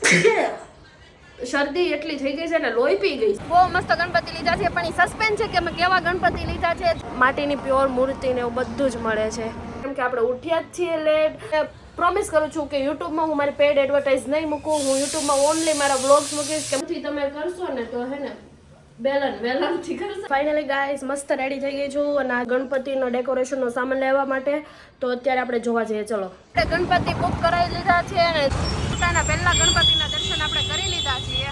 શરદી એટલી થઈ ગઈ છે ને લોહી પી ગઈ. બહુ મસ્ત ગણપતિ લીધા છે પણ એ સસ્પેન્સ છે કે અમે કેવા ગણપતિ લીધા છે. માટીની પ્યોર મૂર્તિ ને એવું બધું જ મળે છે. કેમ કે આપણે ઉઠ્યા જ છીએ લેટ. પ્રોમિસ કરું છું કે યુટ્યુબમાં હું મારી પેડ એડવર્ટાઇઝ નહીં મૂકું. હું યુટ્યુબમાં ઓનલી મારા વ્લોગ્સ મૂકીશ. કેમથી તમે કરશો ને તો હે ને વેલનથી કરશો. ફાઇનલી ગાઈસ મસ્ત રેડી થઈ ગઈ છું અને આ ગણપતિનો ડેકોરેશનનો સામાન લેવા માટે તો અત્યારે આપણે જોવા જઈએ. ચલો ગણપતિ બુક કરાવી લીધા છે અને પોતાના પહેલા ગણપતિના દર્શન આપણે કરી લીધા છીએ.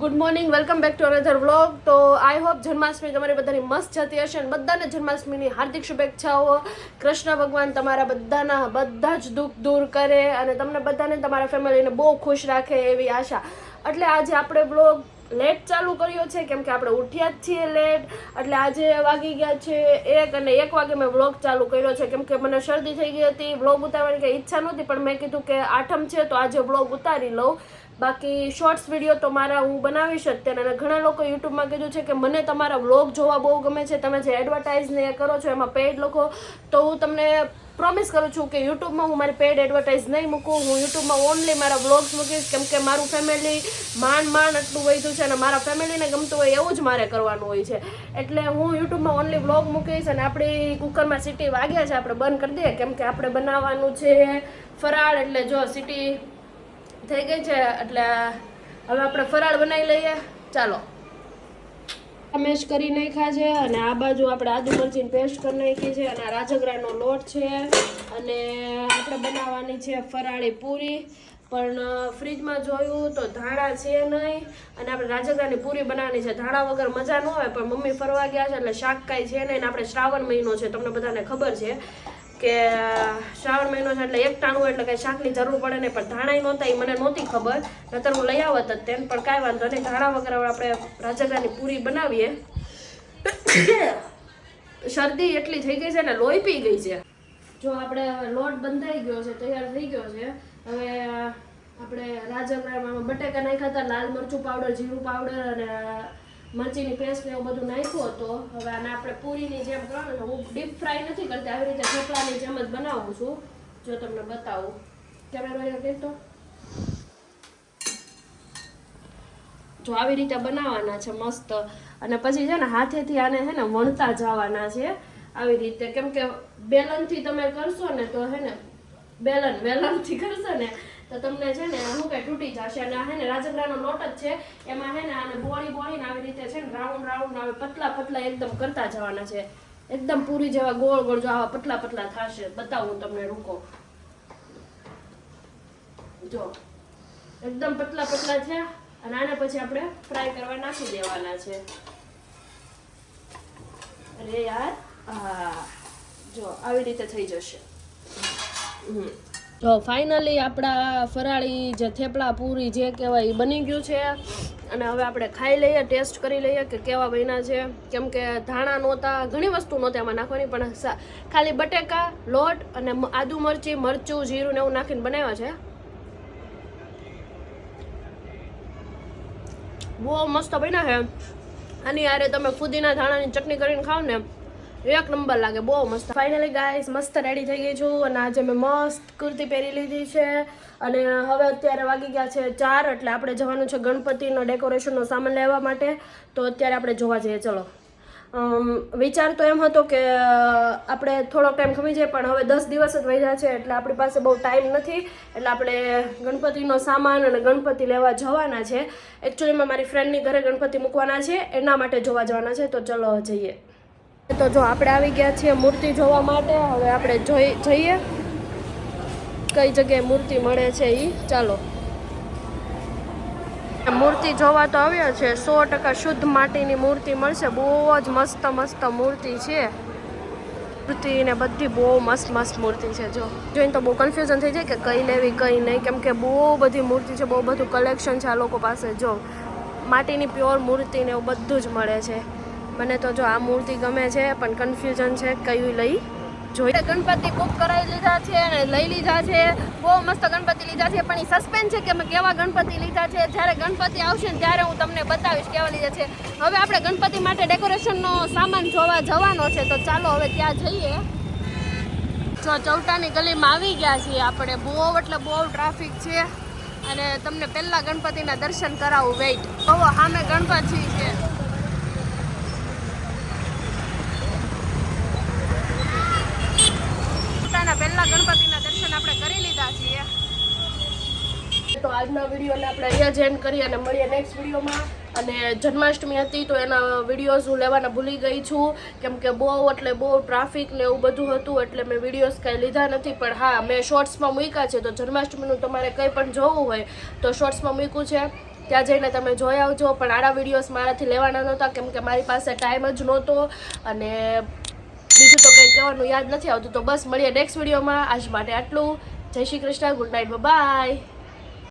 Good morning, welcome back to another vlog. તો આઈ હોપ જન્માષ્ટમી તમારી બધાની મસ્ત જતી હશે અને બધાને જન્માષ્ટમીની હાર્દિક શુભેચ્છાઓ. કૃષ્ણ ભગવાન તમારા બધા જ દુઃખ દૂર કરે અને તમને બધાને તમારા ફેમિલીને બહુ ખુશ રાખે એવી આશા. એટલે આજે આપણે વ્લોગ લેટ ચાલુ કર્યો છે કેમ કે આપણે ઉઠ્યા જ છીએ લેટ. એટલે આજે વાગી ગયા છે 1 અને 1 વાગે મેં વ્લોગ ચાલુ કર્યો છે કેમ કે મને શરદી થઈ ગઈ હતી. વ્લોગ ઉતારવાની કંઈ ઈચ્છા નહોતી પણ મેં કીધું કે આઠમ છે તો આજે વ્લોગ ઉતારી લઉં. બાકી શોર્ટ્સ વિડીયો તો મારા હું બનાવીશ જ તેને. અને ઘણા લોકો યુટ્યુબમાં કીધું છે કે મને તમારા વ્લોગ જોવા બહુ ગમે છે. તમે જે એડવર્ટાઇઝ ને એ કરો છો એમાં પેઇડ લોકો તો હું તમને પ્રોમિસ કરું છું કે યુટ્યુબમાં હું મારી પેઇડ એડવર્ટાઇઝ નહીં મૂકું. હું યુટ્યુબમાં ઓનલી મારા વ્લોગ્સ મૂકીશ કેમ કે મારું ફેમિલી માંડ આટલું વધ્યું છે અને મારા ફેમિલીને ગમતું હોય એવું જ મારે કરવાનું હોય છે. એટલે હું યુટ્યુબમાં ઓનલી વ્લોગ મૂકીશ. અને આપણી કુકરમાં સીટી વાગ્યા છે આપણે બંધ કરી દઈએ કેમ કે આપણે બનાવવાનું છે ફરાળ. એટલે જો સીટી થઈ ગઈ છે એટલે હવે આપણે ફરાળ બનાવી લઈએ. ચાલો મેશ કરી નાખ્યા છે અને આ બાજુ આપણે આદુ મરચીની પેસ્ટ કરી નાખી છે અને આ રાજગરાનો લોટ છે અને આપણે બનાવવાની છે ફરાળી પૂરી. પણ ફ્રીજમાં જોયું તો ધાણા છે નહીં અને આપણે રાજગરાની પૂરી બનાવવાની છે. ધાણા વગર મજા ન આવે પણ મમ્મી ફરવા ગયા છે એટલે શાક કાંઈ છે નહીં. આપણે શ્રાવણ મહિનો છે તમને બધાને ખબર છે કે શ્રાવણ મહિનો છે એટલે એક ટાણું એટલે કંઈ શાકની જરૂર પડે નહીં. પણ ધાણા નહોતા એ મને નહોતી ખબર, નતર હું લઈ આવત જ તેને. પણ કાંઈ વાંધો નહીં, ધાણા વગર આપણે રાજગરાની પૂરી બનાવીએ. શરદી એટલી થઈ ગઈ છે ને લોહી પી ગઈ છે. જો આપણે લોટ બંધાઈ ગયો છે, તૈયાર થઈ ગયો છે. હવે આપણે રાજગરામાં બટેકા નાખ્યા હતા, લાલ મરચું પાવડર, જીરું પાવડર અને મરચીની પેસ્ટ ને એવું બધું નાખ્યું હતું. હવે આને આપણે પૂરીની જેમ કરવાનું છે. હું ડીપ ફ્રાય નથી કરતી, આવી રીતે થેપલાની જેમ જ બનાવું છું. જો તમને બતાવું કેમેરા કહેતો, જો આવી રીતે બનાવવાના છે મસ્ત. અને પછી છે ને હાથેથી આને છે ને વણતા જવાના છે આવી રીતે. કેમ કે બેલનથી તમે કરશો ને તો હે ને વેલનથી કરશો ને તો તમને છે ને શું કઈ તૂટી જશે. અને આ હે ને રાજગરાનો લોટ જ છે, એમાં હે ને આને બોળીને આવી રીતે છે ને રાઉન્ડ આવે પતલા એકદમ કરતા જવાના છે. એકદમ પૂરી જેવા ગોળ જો આવા પતલા થશે. બતાવું તમને, રૂકો. જો એકદમ પતલા થયા અને આને પછી આપણે ફ્રાય કરવા નાખી દેવાના છે. અરે યાર, જો આવી રીતે થઈ જશે. તો ફાઇનલી આપણા ફરાળી જે થેપલા પૂરી જે કહેવાય એ બની ગયું છે. અને હવે આપણે ખાઈ લઈએ, ટેસ્ટ કરી લઈએ કે કેવા બન્યા છે. કેમ કે ધાણા નહોતા, ઘણી વસ્તુ નહોતી આમાં નાખવાની, પણ ખાલી બટેકા, લોટ અને આદુ મરચું, જીરું ને એવું નાખીને બનાવ્યા છે. બહુ મસ્ત બન્યા છે. આની યારે તમે ફુદીના ધાણાની ચટણી કરીને ખાવ ને એક નંબર લાગે, બહુ મસ્ત. ફાઇનલી ગાઈસ મસ્ત રેડી થઈ ગઈ છું અને આજે મેં મસ્ત કુર્તી પહેરી લીધી છે. અને હવે અત્યારે વાગી ગયા છે 4 એટલે આપણે જવાનું છે ગણપતિનો ડેકોરેશનનો સામાન લેવા માટે. તો અત્યારે આપણે જોવા જઈએ. ચલો. વિચાર તો એમ હતો કે આપણે થોડોક ટાઈમ ખમી જાય પણ હવે 10 દિવસ જ વધ્યા છે એટલે આપણી પાસે બહુ ટાઈમ નથી. એટલે આપણે ગણપતિનો સામાન અને ગણપતિ લેવા જવાના છે. એકચ્યુઅલીમાં મારી ફ્રેન્ડની ઘરે ગણપતિ મૂકવાના છે, એના માટે જોવા જવાના છે. તો ચલો જઈએ. તો જો આપણે આવી ગયા છીએ મૂર્તિ જોવા માટે. હવે આપણે જઈએ કઈ જગ્યાએ મૂર્તિ મળે છે એ. ચાલો. મૂર્તિ જોવા તો આવ્યા છે. 100% શુદ્ધ માટીની મૂર્તિ મળશે. બહુ જ મસ્ત મૂર્તિ છે. મૂર્તિ ને બધી બહુ મસ્ત મૂર્તિ છે. જોઈને તો બહુ કન્ફ્યુઝન થઈ જાય કે કઈ લેવી કઈ નહીં, કેમ કે બહુ બધી મૂર્તિ છે, બહુ બધું કલેક્શન છે આ લોકો પાસે. જો માટીની પ્યોર મૂર્તિ ને એવું બધું જ મળે છે. મને તો જો આ મૂર્તિ ગમે છે પણ કન્ફ્યુઝન છે કયું લઈ. જોઈએ ગણપતિ બુક કરાવી લીધા છે અને લઈ લીધા છે. બહુ મસ્ત ગણપતિ લીધા છે પણ એ સસ્પેન્સ છે કે અમે કેવા ગણપતિ લીધા છે. જ્યારે ગણપતિ આવશે ને ત્યારે હું તમને બતાવીશ કેવા લીધા છે. હવે આપણે ગણપતિ માટે ડેકોરેશનનો સામાન જોવા જવાનો છે તો ચાલો હવે ત્યાં જઈએ. જો ચૌટાની ગલીમાં આવી ગયા છીએ આપણે. બહુ એટલે બહુ ટ્રાફિક છે અને તમને પહેલા ગણપતિના દર્શન કરાવું. વેઇટ, હવે સામે ગણપતિ છે. પહેલા ગણપતિના દર્શન આપણે કરી લીધા છીએ. તો આજના વિડીયોને આપણે અહીંયા જ એન્ડ કરીએ અને મળીએ નેક્સ્ટ વિડીયોમાં. અને જન્માષ્ટમી હતી તો એના વિડીયોઝ હું લેવાના ભૂલી ગઈ છું, કેમ કે બહુ એટલે બહુ ટ્રાફિક ને એવું બધું હતું, એટલે મેં વિડીયોઝ કાંઈ લીધા નથી. પણ હા, મેં શોર્ટ્સમાં મૂક્યા છે. તો જન્માષ્ટમીનું તમારે કંઈ પણ જોવું હોય તો શોર્ટ્સમાં મૂક્યું છે, ત્યાં જઈને તમે જોઈ આવજો. પણ આડા વિડીયોઝ મારાથી લેવાના નહોતા, કેમ કે મારી પાસે ટાઈમ જ નહોતો અને બીજું તો કંઈ કહેવાનું યાદ નથી આવતું. તો બસ મળીએ નેક્સ્ટ વિડીયોમાં. આજ માટે આટલું. જય Shri Krishna, good night, by.